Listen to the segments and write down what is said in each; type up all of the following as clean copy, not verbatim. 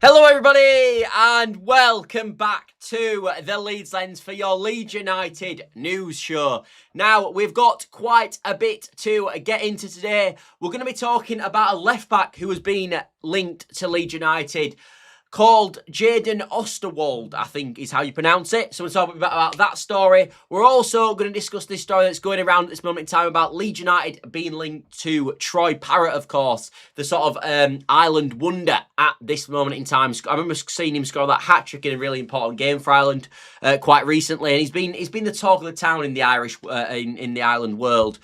Hello everybody and welcome back to the Leeds Lens for your Leeds United news show. Now, we've got quite a bit to get into today. We're going to be talking about a left back who has been linked to Leeds United called Jaden Oosterwolde, I think is how you pronounce it. So we're talking about that story. We're also going to discuss this story that's going around at this moment in time about Leeds United being linked to Troy Parrott, of course, the sort of Ireland wonder at this moment in time. I remember seeing him score that hat-trick in a really important game for Ireland quite recently, and he's been the talk of the town in the Irish in the Ireland world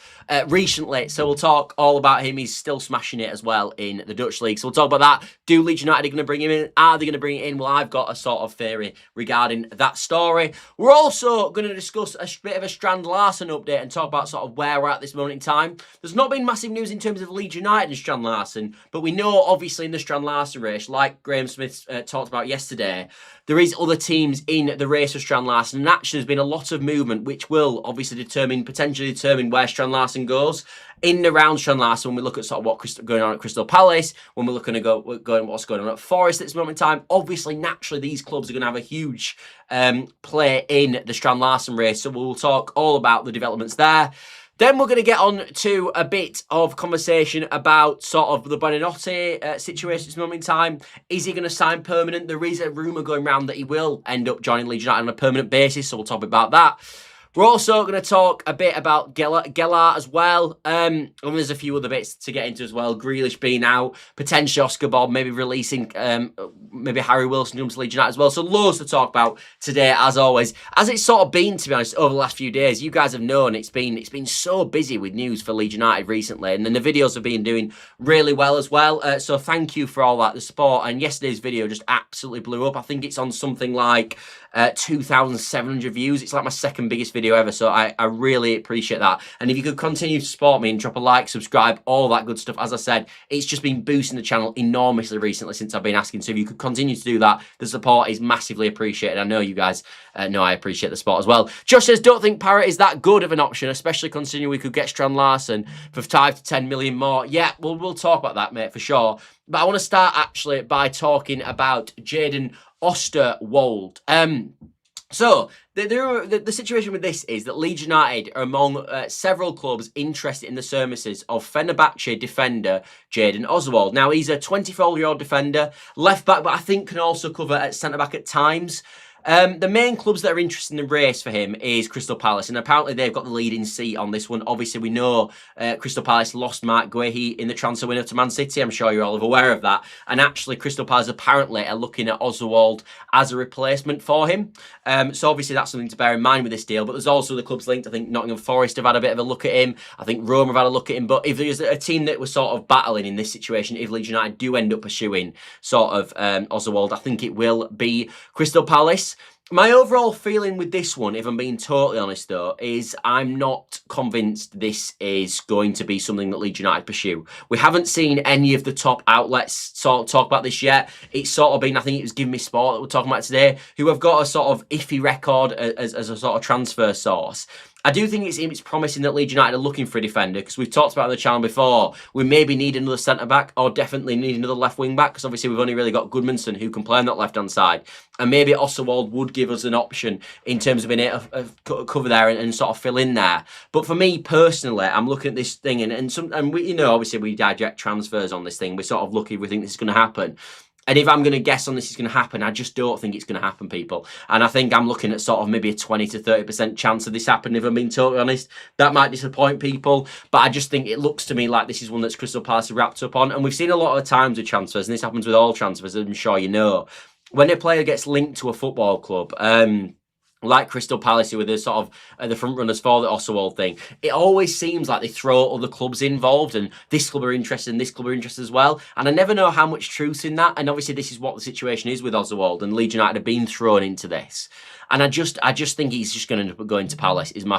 recently. So we'll talk all about him. He's still smashing it as well in the Dutch league. So we'll talk about that. Do Leeds United going to bring him in? Are they going to bring it in? Well, I've got a sort of theory regarding that story. We're also going to discuss a bit of a Strand Larsen update and talk about sort of where we're at this moment in time. There's not been massive news in terms of Leeds United and Strand Larsen, but we know obviously in the Strand Larsen race, like Graham Smith talked about yesterday, there is other teams in the race for Strand Larsen, and actually there's been a lot of movement which will obviously potentially determine where Strand Larsen goes. In and around Strand Larsen, when we look at sort of what's going on at Crystal Palace, when we're looking at what's going on at Forest at this moment in time, obviously, naturally, these clubs are going to have a huge play in the Strand Larsen race. So we'll talk all about the developments there. Then we're going to get on to a bit of conversation about sort of the Bounotte situation at this moment in time. Is he going to sign permanent? There is a rumour going around that he will end up joining Leeds United on a permanent basis, so we'll talk about that. We're also going to talk a bit about Gelhardt as well. And there's a few other bits to get into as well. Grealish being out, potentially Oscar Bob, maybe releasing, maybe Harry Wilson comes to Leeds United as well. So loads to talk about today, as always. As it's sort of been, to be honest, over the last few days, you guys have known it's been so busy with news for Leeds United recently. And then the videos have been doing really well as well. So thank you for all that, the support. And yesterday's video just absolutely blew up. I think it's on something like 2,700 views. It's like my second biggest video ever, so I really appreciate that. And if you could continue to support me and drop a like, subscribe, all that good stuff, as I said, it's just been boosting the channel enormously recently since I've been asking. So if you could continue to do that, the support is massively appreciated. I know you guys know I appreciate the support as well. Josh says, don't think Parrott is that good of an option, especially considering we could get Strand Larsen for 5 to 10 million more. Yeah, we'll talk about that, mate, for sure. But I want to start actually by talking about Jaden Oosterwolde. So the situation with this is that Leeds United are among several clubs interested in the services of Fenerbahce defender Jaden Oosterwolde. Now, he's a 24-year-old defender, left back, but I think can also cover at centre back at times. The main clubs that are interested in the race for him is Crystal Palace, and apparently they've got the leading seat on this one. Obviously, we know Crystal Palace lost Mark Guehi in the transfer window to Man City. I'm sure you're all aware of that. And actually, Crystal Palace apparently are looking at Oosterwolde as a replacement for him. So obviously, that's something to bear in mind with this deal. But there's also the clubs linked. I think Nottingham Forest have had a bit of a look at him. I think Rome have had a look at him. But if there's a team that was sort of battling in this situation, if Leeds United do end up pursuing sort of Oosterwolde, I think it will be Crystal Palace. My overall feeling with this one, if I'm being totally honest though, is I'm not convinced this is going to be something that Leeds United pursue. We haven't seen any of the top outlets sort of talk about this yet. It's sort of been, I think it was Give Me Sport that we're talking about today, who have got a sort of iffy record as a sort of transfer source. I do think it's promising that Leeds United are looking for a defender, because we've talked about on the channel before. We maybe need another centre-back, or definitely need another left wing-back, because obviously we've only really got Goodmanson who can play on that left-hand side. And maybe Oosterwolde would give us an option in terms of being able to cover there and sort of fill in there. But for me personally, I'm looking at this thing, and we, you know, obviously we direct transfers on this thing. We're sort of lucky we think this is going to happen. And if I'm going to guess on this is going to happen, I just don't think it's going to happen, people. And I think I'm looking at sort of maybe a 20 to 30% chance of this happening, if I'm being totally honest. That might disappoint people, but I just think it looks to me like this is one that's Crystal Palace wrapped up on. And we've seen a lot of times with transfers, and this happens with all transfers, I'm sure you know. When a player gets linked to a football club, like Crystal Palace, who were the sort of the front runners for the Oosterwolde thing, it always seems like they throw other clubs involved, and this club are interested and this club are interested as well. And I never know how much truth in that. And obviously, this is what the situation is with Oosterwolde, and Leeds United have been thrown into this. And I just think he's just going to end up going to Palace, is my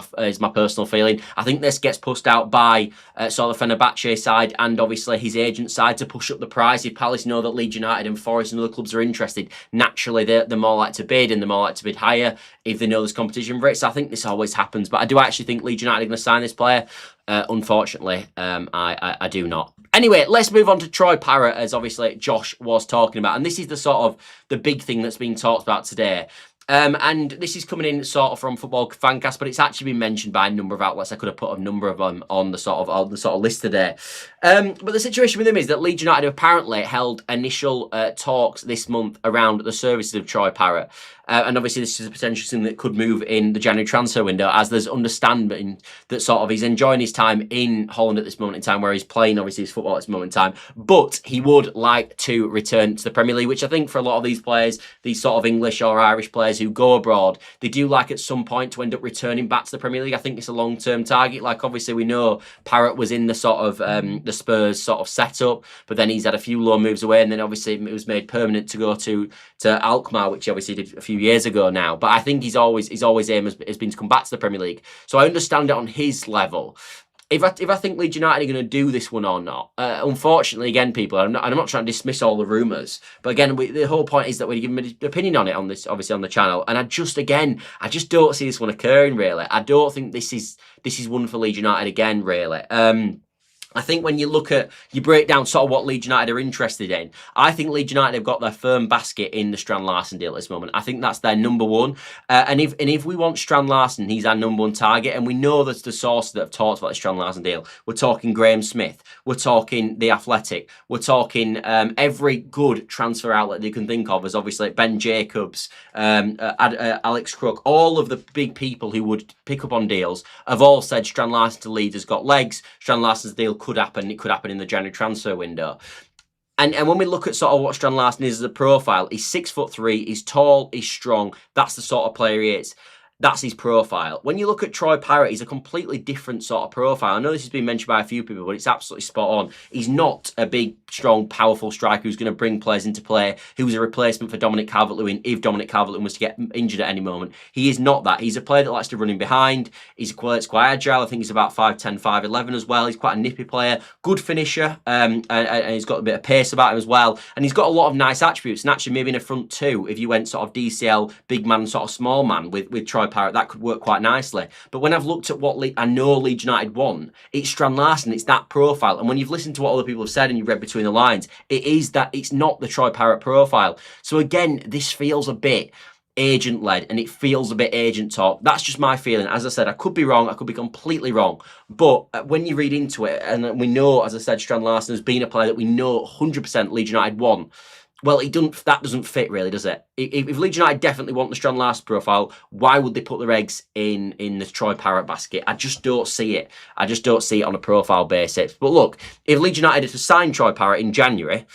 personal feeling. I think this gets pushed out by sort of Fenerbahce side and obviously his agent side to push up the price. If Palace know that Leeds United and Forest and other clubs are interested, naturally they're more likely to bid, and they're more likely to bid higher. If if they know there's competition for it. So I think this always happens. But I do actually think Leeds United are going to sign this player. Unfortunately, I do not. Anyway, let's move on to Troy Parrott, as obviously Josh was talking about. And this is the sort of the big thing that's been talked about today. And this is coming in sort of from Football Fancast, but it's actually been mentioned by a number of outlets. I could have put a number of them on the sort of list today. But the situation with him is that Leeds United apparently held initial talks this month around the services of Troy Parrott. And obviously this is a potential thing that could move in the January transfer window, as there's understanding that sort of he's enjoying his time in Holland at this moment in time, where he's playing obviously his football at this moment in time, but he would like to return to the Premier League, which I think for a lot of these players, these sort of English or Irish players who go abroad, they do like at some point to end up returning back to the Premier League. I think it's a long-term target. Like obviously we know Parrott was in the sort of the Spurs sort of setup, but then he's had a few loan moves away, and then obviously it was made permanent to go to Alkmaar, which he obviously did a few years ago now. But I think his aim has been to come back to the Premier League. So I understand it on his level. If I think Leeds United are going to do this one or not, unfortunately, again, people, I'm not trying to dismiss all the rumours, but again, the whole point is that we give an opinion on it on this, obviously on the channel, and I just don't see this one occurring. Really, I don't think this is one for Leeds United again. Really. I think when you break down sort of what Leeds United are interested in, I think Leeds United have got their firm basket in the Strand Larsen deal at this moment. I think that's their number one. And if we want Strand Larsen, he's our number one target. And we know that's the sources that have talked about the Strand Larsen deal. We're talking Graham Smith. We're talking The Athletic. We're talking every good transfer outlet that you can think of, as obviously Ben Jacobs, Alex Crook, all of the big people who would pick up on deals have all said Strand Larsen to Leeds has got legs. Strand Larsen's deal could happen. It could happen in the January transfer window. And when we look at sort of what Strand Larsen is as a profile, he's 6'3", he's tall, he's strong. That's the sort of player he is. That's his profile. When you look at Troy Parrott, he's a completely different sort of profile. I know this has been mentioned by a few people, but it's absolutely spot on. He's not a big, strong, powerful striker who's going to bring players into play, who's a replacement for Dominic Calvert-Lewin if Dominic Calvert-Lewin was to get injured at any moment. He is not that. He's a player that likes to run in behind. He's quite agile. I think he's about 5'10", 5'11" as well. He's quite a nippy player, good finisher, and he's got a bit of pace about him as well. And he's got a lot of nice attributes. And actually, maybe in a front two, if you went sort of DCL, big man, sort of small man with Troy Parrott, that could work quite nicely. But when I've looked at what I know Leeds United want, it's Strand Larsen, it's that profile. And when you've listened to what other people have said and you've read between the lines, it's not the Troy Parrott profile. So again, this feels a bit agent-led and it feels a bit agent talk. That's just my feeling. As I said, I could be wrong, I could be completely wrong. But when you read into it, and we know, as I said, Strand Larsen has been a player that we know 100% Leeds United want, well, that doesn't fit really, does it? If Leeds United definitely want the Strand Larsen profile, why would they put their eggs in the Troy Parrott basket? I just don't see it. I just don't see it on a profile basis. But look, if Leeds United had to sign Troy Parrott in January,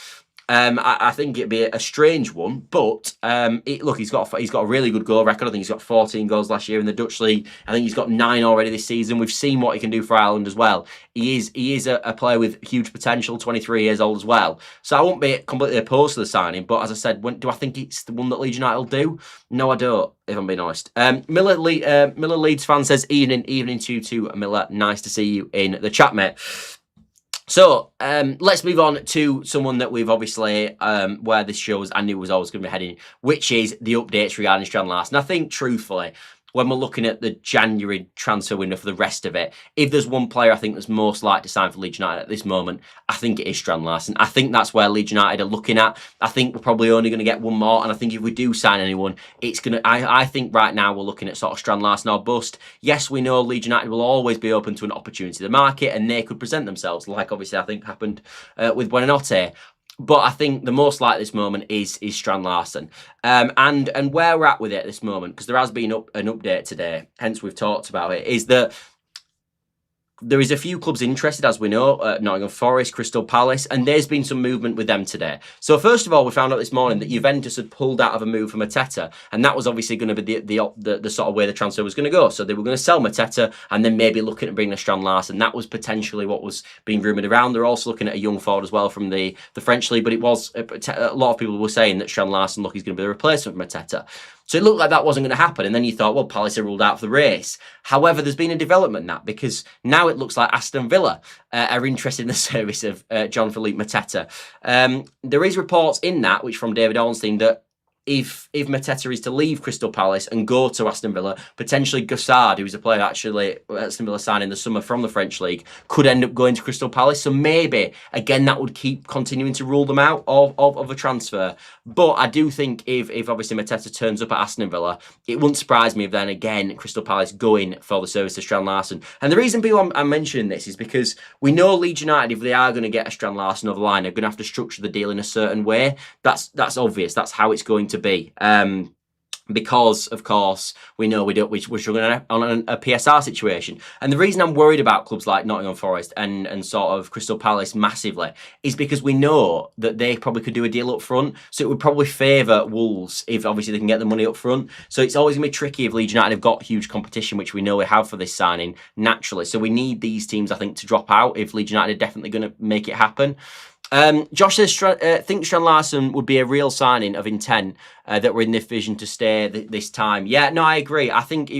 I think it'd be a strange one, but look, he's got a really good goal record. I think he's got 14 goals last year in the Dutch league. I think he's got 9 already this season. We've seen what he can do for Ireland as well. He is a player with huge potential, 23 years old as well. So I won't be completely opposed to the signing. But as I said, do I think it's the one that Leeds United will do? No, I don't, if I'm being honest. Miller Leeds fan says, evening to you too, Miller. Nice to see you in the chat, mate. So let's move on to someone that we've obviously, where this shows I knew was always going to be heading, which is the updates regarding Strand Larsen. I think, truthfully, when we're looking at the January transfer window for the rest of it, if there's one player I think that's most likely to sign for Leeds United at this moment, I think it is Strand Larsen. I think that's where Leeds United are looking at. I think we're probably only going to get one more, and I think if we do sign anyone, it's going to... I think right now we're looking at sort of Strand Larsen or bust. Yes, we know Leeds United will always be open to an opportunity to the market, and they could present themselves, like obviously I think happened with Buonanotte. But I think the most likely at this moment is Strand Larsen. And where we're at with it at this moment, because there has been an update today, hence we've talked about it, is that there is a few clubs interested, as we know, Nottingham Forest, Crystal Palace, and there's been some movement with them today. So first of all, we found out this morning that Juventus had pulled out of a move for Mateta, and that was obviously going to be the sort of way the transfer was going to go. So they were going to sell Mateta and then maybe looking at bringing a Strand Larsen. That was potentially what was being rumoured around. They're also looking at a young forward as well from the French league, but it was a lot of people were saying that Strand Larsen, look, he's going to be the replacement for Mateta. So it looked like that wasn't going to happen. And then you thought, well, Palace are ruled out for the race. However, there's been a development in that, because now it looks like Aston Villa are interested in the service of Jean-Philippe Mateta. There is reports in that, which from David Ornstein, that if Mateta is to leave Crystal Palace and go to Aston Villa, potentially Gelhardt, who was a player actually Aston Villa signed in the summer from the French league, could end up going to Crystal Palace. So maybe again that would keep continuing to rule them out of a transfer. But I do think if obviously Mateta turns up at Aston Villa, it wouldn't surprise me if then again Crystal Palace going for the service of Strand Larsen. And the reason people I'm mentioning this is because we know Leeds United, if they are going to get a Strand Larsen over the line, are going to have to structure the deal in a certain way. That's obvious. That's how it's going to be. Because of course we know we're struggling on a PSR situation, and the reason I'm worried about clubs like Nottingham Forest and sort of Crystal Palace massively is because we know that they probably could do a deal up front, so it would probably favour Wolves if obviously they can get the money up front. So it's always gonna be tricky if Leeds United have got huge competition, which we know we have for this signing naturally. So we need these teams, I think, to drop out if Leeds United are definitely going to make it happen. Josh says, think Strand Larsen would be a real signing of intent that we're in this vision to stay this time. Yeah, no, I agree. I think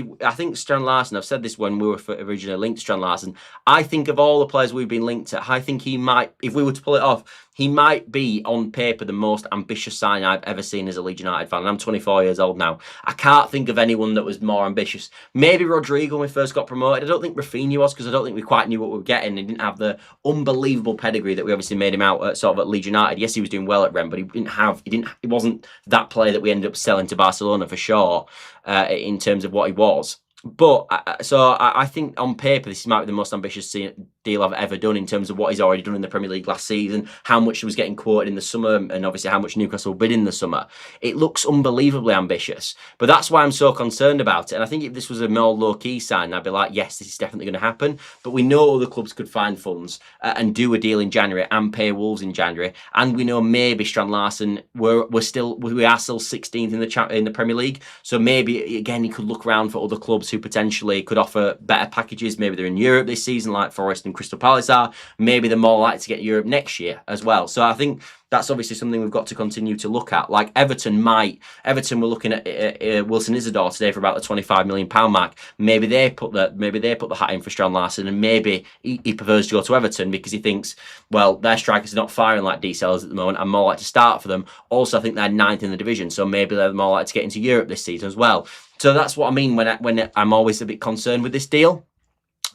Strand Larsen, I've said this when we were originally linked to Strand Larsen, I think of all the players we've been linked to, I think he might, if we were to pull it off, he might be on paper the most ambitious signing I've ever seen as a Leeds United fan. And I'm 24 years old now. I can't think of anyone that was more ambitious. Maybe Rodrigo when we first got promoted. I don't think Rafinha was, because I don't think we quite knew what we were getting. He didn't have the unbelievable pedigree that we obviously made him out at Leeds United. Yes, he was doing well at Rennes, but he wasn't that player that we ended up selling to Barcelona for sure in terms of what he was. But I think on paper this might be the most ambitious deal I've ever done in terms of what he's already done in the Premier League last season, how much he was getting quoted in the summer, and obviously how much Newcastle bid in the summer. It looks unbelievably ambitious, but that's why I'm so concerned about it. And I think if this was a more low-key sign, I'd be like, yes, this is definitely going to happen. But we know other clubs could find funds and do a deal in January and pay Wolves in January. And we know maybe Strand Larsen, we are still 16th in the Premier League. So maybe again he could look around for other clubs who potentially could offer better packages. Maybe they're in Europe this season, like Forest and Crystal Palace are. Maybe they're more likely to get Europe next year as well. So I think that's obviously something we've got to continue to look at. Like Everton were looking at Wilson Isidore today for about the £25 million mark. Maybe they put the hat in for Strand Larsen, and maybe he prefers to go to Everton because he thinks, well, their strikers are not firing like D-Cellars at the moment. I'm more likely to start for them. Also, I think they're 9th in the division, so maybe they're more likely to get into Europe this season as well. So that's what I mean when I'm always a bit concerned with this deal.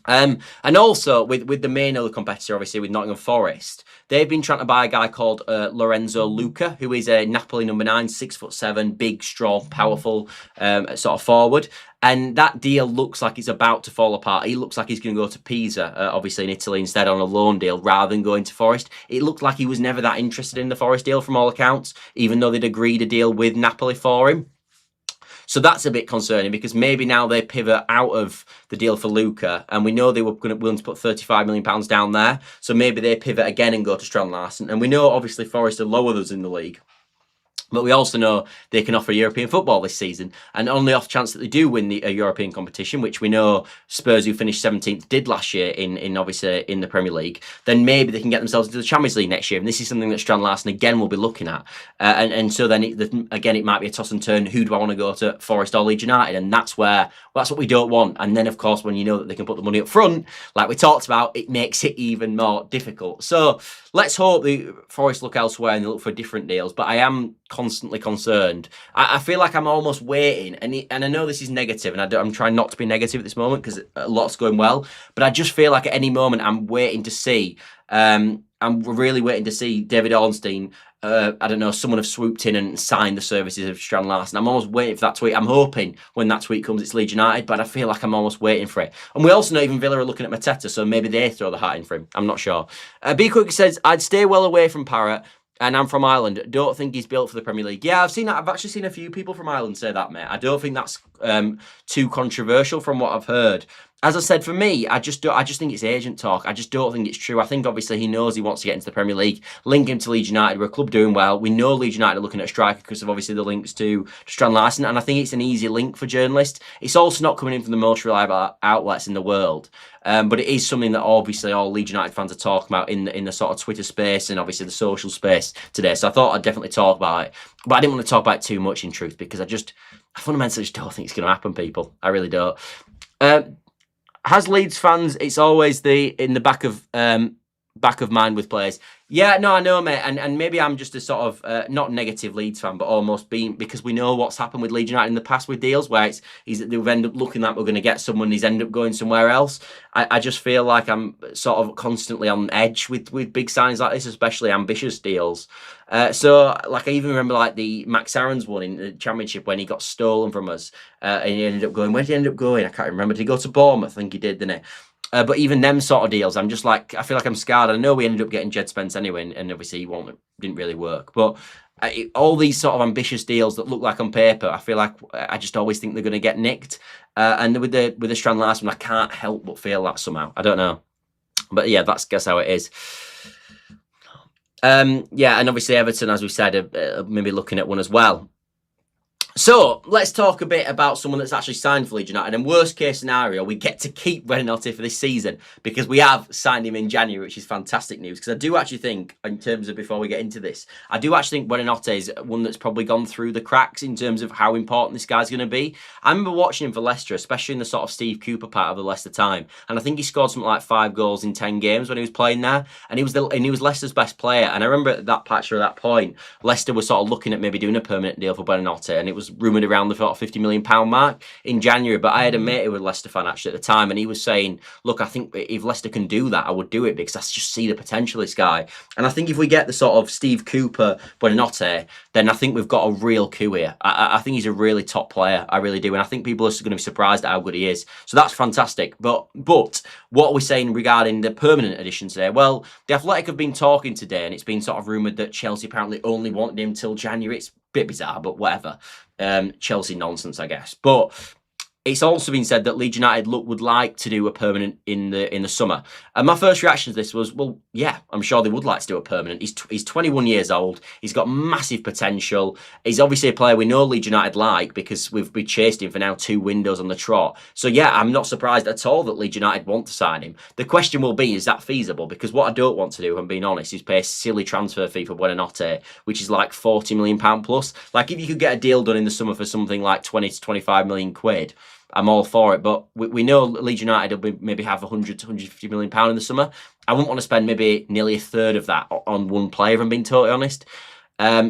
And also with the main other competitor, obviously with Nottingham Forest, they've been trying to buy a guy called Lorenzo Luca, who is a Napoli number 9, 6'7", big, strong, powerful sort of forward. And that deal looks like it's about to fall apart. He looks like he's going to go to Pisa, obviously in Italy, instead on a loan deal rather than going to Forest. It looked like he was never that interested in the Forest deal from all accounts, even though they'd agreed a deal with Napoli for him. So that's a bit concerning, because maybe now they pivot out of the deal for Luca, and we know they were willing to put £35 million down there. So maybe they pivot again and go to Strand Larsen. And we know obviously Forest are lower than us in the league, but we also know they can offer European football this season. And on the off chance that they do win the European competition, which we know Spurs, who finished 17th, did last year in obviously in the Premier League, then maybe they can get themselves into the Champions League next year. And this is something that Strand Larsen again will be looking at. And so then it might be a toss and turn. Who do I want to go to, Forest or Leeds United? And that's what we don't want. And then of course, when you know that they can put the money up front, like we talked about, it makes it even more difficult. So let's hope the Forest look elsewhere and they look for different deals. But I am constantly concerned. I feel like I'm almost waiting, and I know this is negative, and I'm trying not to be negative at this moment because a lot's going well, but I just feel like at any moment I'm waiting to see, I'm really waiting to see David Ornstein, I don't know, someone have swooped in and signed the services of Strand Larsen. I'm almost waiting for that tweet. I'm hoping when that tweet comes it's Leeds United, but I feel like I'm almost waiting for it. And we also know even Villa are looking at Mateta, so maybe they throw the hat in for him. I'm not sure. B Quick says, I'd stay well away from Parrott, and I'm from Ireland. Don't think he's built for the Premier League. Yeah, I've seen that. I've actually seen a few people from Ireland say that, mate. I don't think that's too controversial from what I've heard. As I said, for me, I just think it's agent talk. I just don't think it's true. I think obviously he knows he wants to get into the Premier League. Link him to Leeds United. We're a club doing well. We know Leeds United are looking at a striker because of obviously the links to Strand Larsen, and I think it's an easy link for journalists. It's also not coming in from the most reliable outlets in the world. But it is something that obviously all Leeds United fans are talking about in the sort of Twitter space and obviously the social space today. So I thought I'd definitely talk about it. But I didn't want to talk about it too much in truth, because I fundamentally just don't think it's going to happen, people. I really don't. Has Leeds fans, it's always in the back of mind with players. Yeah, no, I know, mate, and maybe I'm just a sort of not negative Leeds fan, but almost being, because we know what's happened with Leeds United in the past with deals where they've ended up looking like we're going to get someone, he's ended up going somewhere else. I just feel like I'm sort of constantly on edge with big signings like this, especially ambitious deals. So, like, I even remember like the Max Aarons one in the Championship when he got stolen from us, and he ended up going. Where did he end up going? I can't remember. Did he go to Bournemouth? I think he did, didn't he? But even them sort of deals, I'm just like, I feel like I'm scarred. I know we ended up getting Jed Spence anyway, and obviously didn't really work. But all these sort of ambitious deals that look like on paper, I feel like I just always think they're going to get nicked. And with the Strand Larsen, I can't help but feel that somehow. I don't know, but yeah, guess how it is. Yeah, and obviously Everton, as we said, are maybe looking at one as well. So let's talk a bit about someone that's actually signed for Leeds United. And worst case scenario, we get to keep Buonotte for this season because we have signed him in January, which is fantastic news. Because I do actually think, in terms of before we get into this, I do actually think Buonotte is one that's probably gone through the cracks in terms of how important this guy's going to be. I remember watching him for Leicester, especially in the sort of Steve Cooper part of the Leicester time, and I think he scored something like 5 goals in 10 games when he was playing there, and he was Leicester's best player. And I remember at that patch or at that point, Leicester was sort of looking at maybe doing a permanent deal for Buonotte, and it was rumoured around the £50 million mark in January. But I had a mate who was a Leicester fan actually at the time, and he was saying, look, I think if Leicester can do that, I would do it because I just see the potential of this guy. And I think if we get the sort of Steve Cooper Buonotte, then I think we've got a real coup here. I think he's a really top player. I really do. And I think people are going to be surprised at how good he is. So that's fantastic. But what are we saying regarding the permanent additions there? Well, the Athletic have been talking today, and it's been sort of rumoured that Chelsea apparently only wanted him till January. It's a bit bizarre, but whatever. Chelsea nonsense, I guess. But it's also been said that Leeds United would like to do a permanent in the summer. And my first reaction to this was, well, yeah, I'm sure they would like to do a permanent. He's 21 years old. He's got massive potential. He's obviously a player we know Leeds United like because we've chased him for now 2 windows on the trot. So yeah, I'm not surprised at all that Leeds United want to sign him. The question will be, is that feasible? Because what I don't want to do, if I'm being honest, is pay a silly transfer fee for Buonotte, which is like £40 million plus. Like if you could get a deal done in the summer for something like 20 to 25 million quid, I'm all for it, but we know Leeds United will maybe have 100 to 150 million pound in the summer. I wouldn't want to spend maybe nearly a third of that on one player, if I'm being totally honest.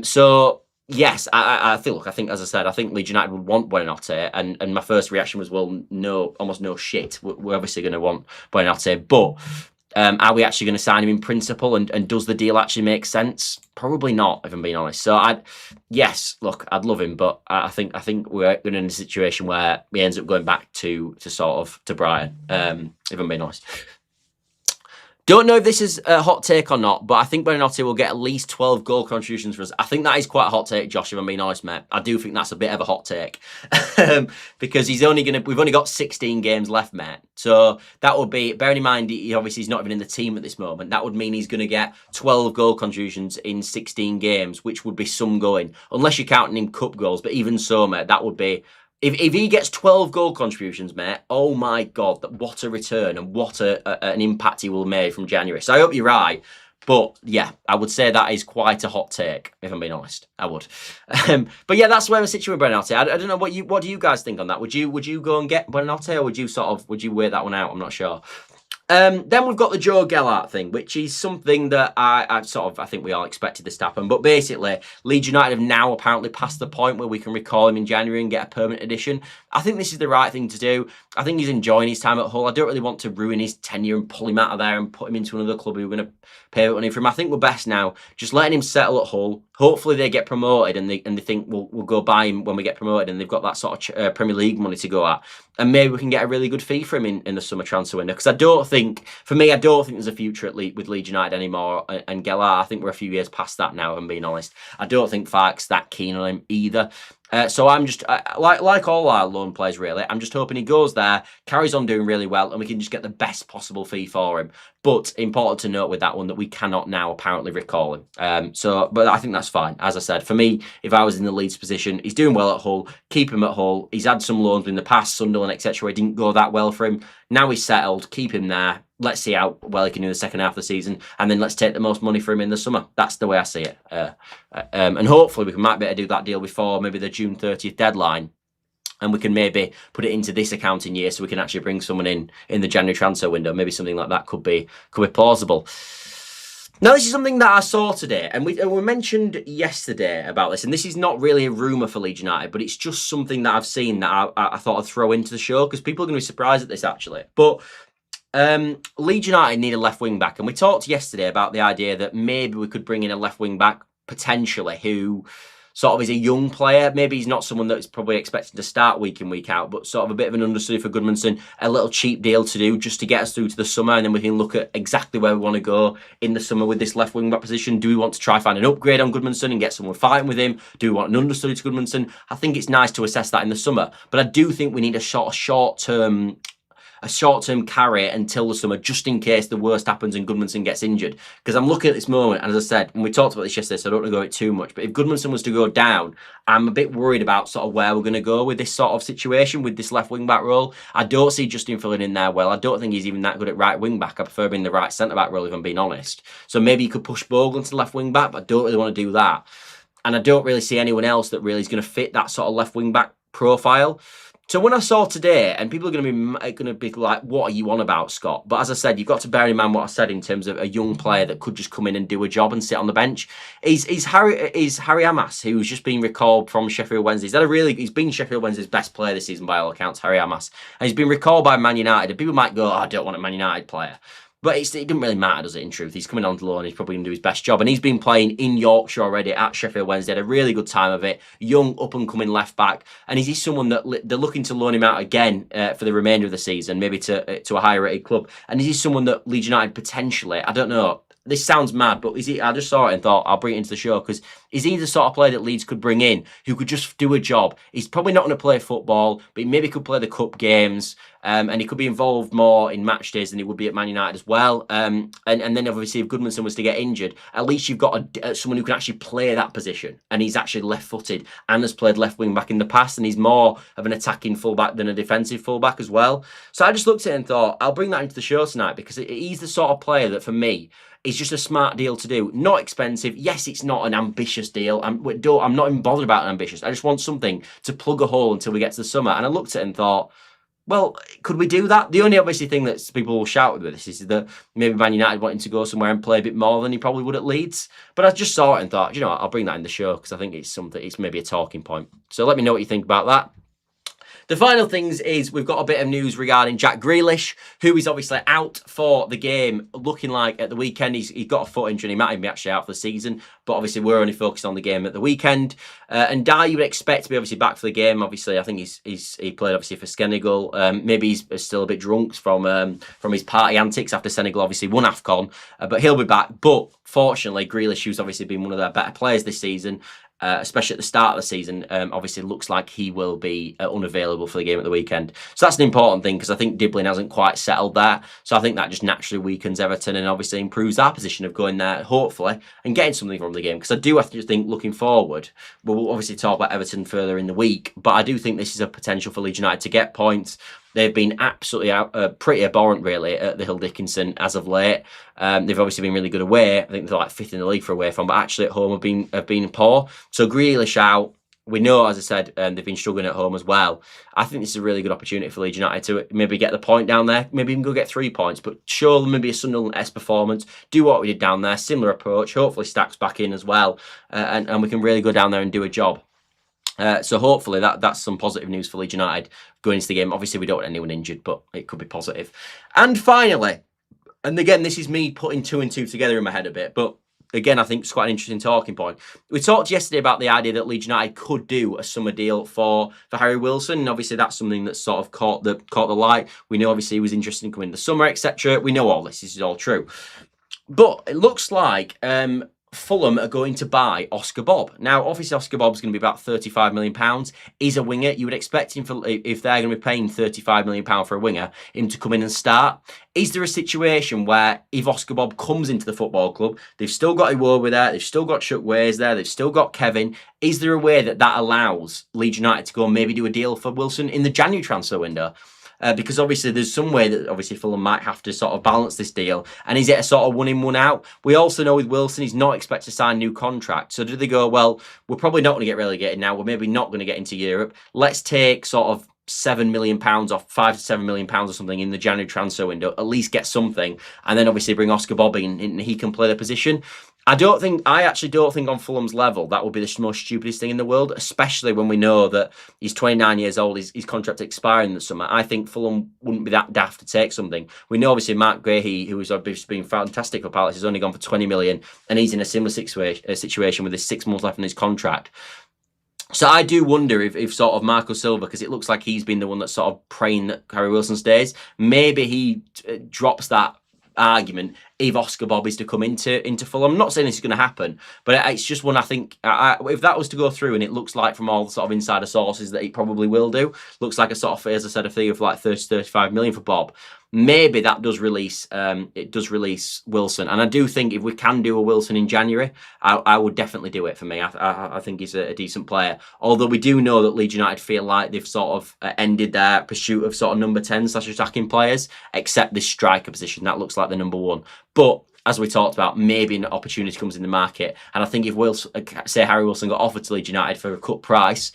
So yes, I think, as I said, I think Leeds United would want Buonotte, and my first reaction was, well, no, almost no shit. We're obviously going to want Buonotte, but are we actually going to sign him in principle, and does the deal actually make sense? Probably not, if I'm being honest. So yes, look, I'd love him, but I think we're in a situation where he ends up going back to Brighton, if I'm being honest. Don't know if this is a hot take or not, but I think Buonotte will get at least 12 goal contributions for us. I think that is quite a hot take, Josh, if I'm being honest, mate. I do think that's a bit of a hot take. Because we've only got 16 games left, mate. So that would be, bearing in mind, he's not even in the team at this moment. That would mean he's going to get 12 goal contributions in 16 games, which would be some going. Unless you're counting in cup goals, but even so, mate, that would be... If he gets 12 goal contributions, mate, oh my God, what a return and what an impact he will have made from January. So I hope you're right. But yeah, I would say that is quite a hot take, if I'm being honest. I would. But yeah, that's where I'm situated with Buonotte. I don't know what do you guys think on that? Would you go and get Buonotte, or would you weigh that one out? I'm not sure. Then we've got the Joe Gelhardt thing, which is something that I think we all expected this to happen. But basically, Leeds United have now apparently passed the point where we can recall him in January and get a permanent addition. I think this is the right thing to do. I think he's enjoying his time at Hull. I don't really want to ruin his tenure and pull him out of there and put him into another club who are going to pay money for him. I think we're best now just letting him settle at Hull. Hopefully they get promoted and they think we'll go buy him when we get promoted, and they've got that sort of Premier League money to go at. And maybe we can get a really good fee for him in the summer transfer window. Because I don't think there's a future with Leeds United anymore. And Gelhardt, I think we're a few years past that now, if I'm being honest. I don't think Farke's that keen on him either. So I'm just, like all our loan players really, I'm just hoping he goes there, carries on doing really well, and we can just get the best possible fee for him. But important to note with that one that we cannot now apparently recall him. But I think that's fine. As I said, for me, if I was in the Leeds position, he's doing well at Hull, keep him at Hull. He's had some loans in the past, Sunderland, etc. It didn't go that well for him. Now he's settled, keep him there. Let's see how well he can do in the second half of the season, and then let's take the most money for him in the summer. That's the way I see it. And hopefully we might be able to do that deal before maybe the June 30th deadline, and we can maybe put it into this accounting year so we can actually bring someone in the January transfer window. Maybe something like that could be plausible. Now, this is something that I saw today, and we mentioned yesterday about this, and this is not really a rumour for Leeds United, but it's just something that I've seen that I thought I'd throw into the show, because people are going to be surprised at this, actually. But Leeds United need a left wing back, and we talked yesterday about the idea that maybe we could bring in a left wing back, potentially, who sort of is a young player. Maybe he's not someone that's probably expected to start week in, week out, but sort of a bit of an understudy for Goodmanson, a little cheap deal to do just to get us through to the summer, and then we can look at exactly where we want to go in the summer with this left wing back position. Do we want to try find an upgrade on Goodmanson and get someone fighting with him? Do we want an understudy to Goodmanson? I think it's nice to assess that in the summer, but I do think we need a short-term carry until the summer, just in case the worst happens and Goodmanson gets injured. Because I'm looking at this moment, and as I said, and we talked about this yesterday, so I don't want to go into it too much, but if Goodmanson was to go down, I'm a bit worried about sort of where we're going to go with this sort of situation, with this left wing back role. I don't see Justin filling in there well. I don't think he's even that good at right wing back. I prefer being the right centre back role, if I'm being honest. So maybe you could push Bogle into left wing back, but I don't really want to do that. And I don't really see anyone else that really is going to fit that sort of left wing back profile. So when I saw today, and people are going to be like, what are you on about, Scott? But as I said, you've got to bear in mind what I said in terms of a young player that could just come in and do a job and sit on the bench. Is Harry Amass, who's just been recalled from Sheffield Wednesday. He's been Sheffield Wednesday's best player this season by all accounts, Harry Amass. And he's been recalled by Man United. And people might go, I don't want a Man United player. But it doesn't really matter, does it, in truth? He's coming on loan, he's probably going to do his best job. And he's been playing in Yorkshire already at Sheffield Wednesday, had a really good time of it. Young, up-and-coming left-back. And is he someone that they're looking to loan him out again for the remainder of the season, maybe to a higher-rated club? And is he someone that Leeds United potentially, I don't know, this sounds mad, but is he? I just saw it and thought I'll bring it into the show, because is he the sort of player that Leeds could bring in who could just do a job? He's probably not going to play football, but he maybe could play the cup games, and he could be involved more in match days than he would be at Man United as well. And then obviously if Goodmanson was to get injured, at least you've got someone who can actually play that position, and he's actually left-footed and has played left wing back in the past, and he's more of an attacking fullback than a defensive fullback as well. So I just looked at it and thought I'll bring that into the show tonight, because he's the sort of player that for me, it's just a smart deal to do. Not expensive. Yes, it's not an ambitious deal. I'm not even bothered about an ambitious. I just want something to plug a hole until we get to the summer. And I looked at it and thought, well, could we do that? The only obviously thing that people will shout with this is that maybe Man United wanting to go somewhere and play a bit more than he probably would at Leeds. But I just saw it and thought, you know what, I'll bring that in the show, because I think it's maybe a talking point. So let me know what you think about that. The final things is we've got a bit of news regarding Jack Grealish, who is obviously out for the game, looking like at the weekend he got a foot injury. He might even be actually out for the season, but obviously we're only focused on the game at the weekend. And Dye, you would expect to be obviously back for the game. Obviously, I think he played obviously for Senegal. Maybe he's still a bit drunk from his party antics after Senegal obviously won AFCON, but he'll be back. But fortunately, Grealish, who's obviously been one of their better players this season, especially at the start of the season, obviously looks like he will be unavailable for the game at the weekend. So that's an important thing, because I think Diblin hasn't quite settled there. So I think that just naturally weakens Everton and obviously improves our position of going there, hopefully, and getting something from the game. Because I do have to think, looking forward, we'll obviously talk about Everton further in the week, but I do think this is a potential for Leeds United to get points. They've been absolutely pretty abhorrent, really, at the Hill Dickinson as of late. They've obviously been really good away. I think they're like 5th in the league for away from, but actually at home have been poor. So Grealish out. We know, as I said, they've been struggling at home as well. I think this is a really good opportunity for Leeds United to maybe get the point down there, maybe even go get 3 points, but show them maybe a Sunderland-esque performance, do what we did down there, similar approach, hopefully Stack's back in as well, and we can really go down there and do a job. So hopefully that's some positive news for Leeds United going into the game. Obviously, we don't want anyone injured, but it could be positive. And finally, and again, this is me putting 2 and 2 together in my head a bit, but again, I think it's quite an interesting talking point. We talked yesterday about the idea that Leeds United could do a summer deal for Harry Wilson, and obviously that's something that sort of caught the light. We know obviously he was interested in coming in the summer, etc. We know all this. This is all true. But it looks like Fulham are going to buy Oscar Bob. Now, obviously, Oscar Bob's going to be about £35 million. He's a winger. You would expect him, if they're going to be paying £35 million for a winger, him to come in and start. Is there a situation where if Oscar Bob comes into the football club, they've still got Iwobi there, they've still got Chuck Ways there, they've still got Kevin, is there a way that allows Leeds United to go and maybe do a deal for Wilson in the January transfer window? Because obviously there's some way that obviously Fulham might have to sort of balance this deal. And is it a sort of one in, one out? We also know with Wilson, he's not expected to sign a new contract. So do they go, well, we're probably not going to get relegated now. We're maybe not going to get into Europe. Let's take sort of £7 million off, £5 to £7 million or something in the January transfer window, at least get something, and then obviously bring Oscar Bobby in and he can play the position. I actually don't think on Fulham's level that would be the most stupidest thing in the world, especially when we know that he's 29 years old, his contract expiring in the summer. I think Fulham wouldn't be that daft to take something. We know obviously Mark Grahey, who has been fantastic for Palace, has only gone for 20 million, and he's in a similar situation with his 6 months left on his contract. So I do wonder if sort of Marco Silva, because it looks like he's been the one that's sort of praying that Harry Wilson stays, maybe he drops that argument if Oscar Bobby's to come into Fulham. I'm not saying this is going to happen, but it's just one I think, if that was to go through, and it looks like from all the sort of insider sources that it probably will do, looks like a sort of, as I said, a fee of like 30 to 35 million for Bob. Maybe that does release, Wilson. And I do think if we can do a Wilson in January, I would definitely do it for me. I think he's a decent player. Although we do know that Leeds United feel like they've sort of ended their pursuit of sort of number 10/attacking players, except this striker position. That looks like the number one. But as we talked about, maybe an opportunity comes in the market. And I think if say Harry Wilson got offered to Leeds United for a cut price,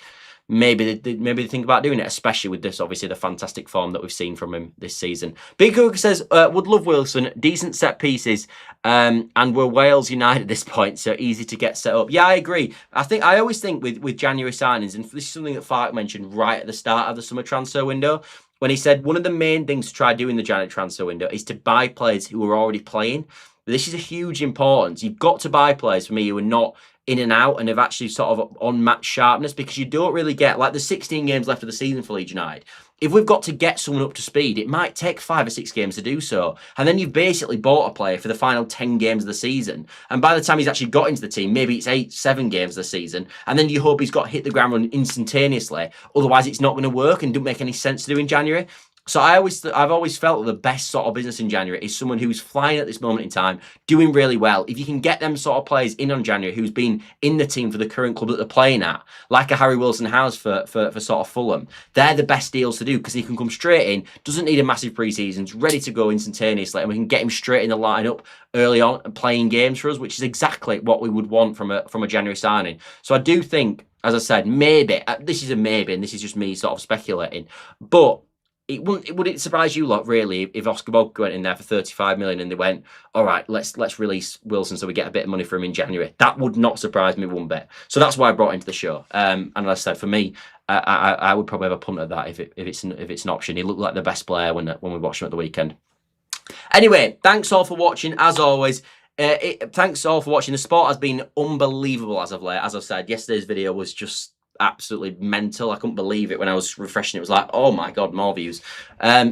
maybe they think about doing it, especially with this, obviously, the fantastic form that we've seen from him this season. Big Cook says, would love Wilson, decent set pieces, and we're Wales United at this point, so easy to get set up. Yeah, I agree. I always think with January signings, and this is something that Fark mentioned right at the start of the summer transfer window, when he said one of the main things to try doing the January transfer window is to buy players who are already playing. This is a huge importance. You've got to buy players, for me, who are not in and out and have actually sort of on match sharpness, because you don't really get, like, there's 16 games left of the season for Leeds United. If we've got to get someone up to speed, it might take 5 or 6 games to do so. And then you've basically bought a player for the final 10 games of the season. And by the time he's actually got into the team, maybe it's 8, 7 games of the season. And then you hope he's got hit the ground running instantaneously. Otherwise, it's not going to work and don't make any sense to do in January. So I've always felt that the best sort of business in January is someone who's flying at this moment in time, doing really well. If you can get them sort of players in on January who's been in the team for the current club that they're playing at, like a Harry Wilson has for sort of Fulham, they're the best deals to do, because he can come straight in, doesn't need a massive pre-season, ready to go instantaneously, and we can get him straight in the lineup early on and playing games for us, which is exactly what we would want from a January signing. So I do think, as I said, maybe, this is a maybe, and this is just me sort of speculating, but would it surprise you lot, really, if Oscar Bobby went in there for 35 million and they went, all right, let's release Wilson so we get a bit of money for him in January? That would not surprise me one bit. So that's why I brought him into the show. And as I said, for me, I would probably have a punt at that if it's an option. He looked like the best player when we watched him at the weekend. Anyway, thanks all for watching, as always. Thanks all for watching. The sport has been unbelievable as of late. As I've said, yesterday's video was just absolutely mental. I couldn't believe it when I was refreshing. It was like, oh my god, more views.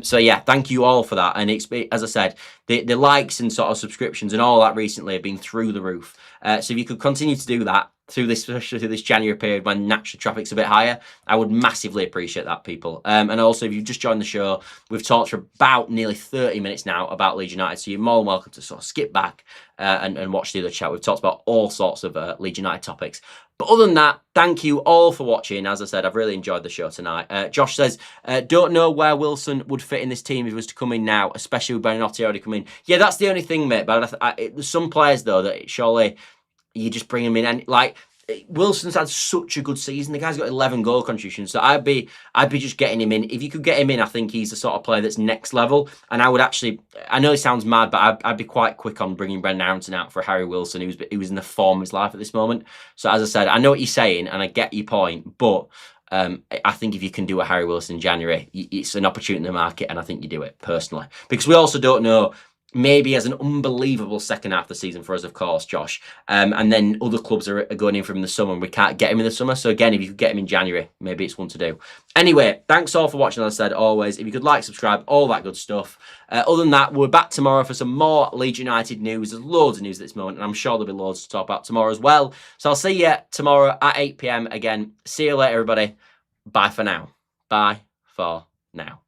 So yeah, thank you all for that. And it's, as I said, the likes and sort of subscriptions and all that recently have been through the roof. So if you could continue to do that especially through this January period when naturally traffic's a bit higher, I would massively appreciate that, people. And also, if you've just joined the show, we've talked for about nearly 30 minutes now about Leeds United, so you're more than welcome to sort of skip back and watch the other chat. We've talked about all sorts of Leeds United topics. But other than that, thank you all for watching. As I said, I've really enjoyed the show tonight. Josh says, don't know where Wilson would fit in this team if he was to come in now, especially with Buonanotte already coming in. Yeah, that's the only thing, mate. But there's some players, though, that surely you just bring him in. And, like, Wilson's had such a good season. The guy's got 11 goal contributions. So I'd be just getting him in. If you could get him in, I think he's the sort of player that's next level. And I would actually, I know it sounds mad, but I'd be quite quick on bringing Brendan Aronson out for Harry Wilson, who was in the form of his life at this moment. So as I said, I know what you're saying and I get your point, but I think if you can do a Harry Wilson in January, it's an opportunity in the market, and I think you do it, personally. Because we also don't know, maybe as an unbelievable second half of the season for us, of course, Josh. And then other clubs are going in from the summer and we can't get him in the summer. So again, if you could get him in January, maybe it's one to do. Anyway, thanks all for watching. As I said, always, if you could like, subscribe, all that good stuff. Other than that, we're back tomorrow for some more Leeds United news. There's loads of news at this moment, and I'm sure there'll be loads to talk about tomorrow as well. So I'll see you tomorrow at 8 PM again. See you later, everybody. Bye for now. Bye for now.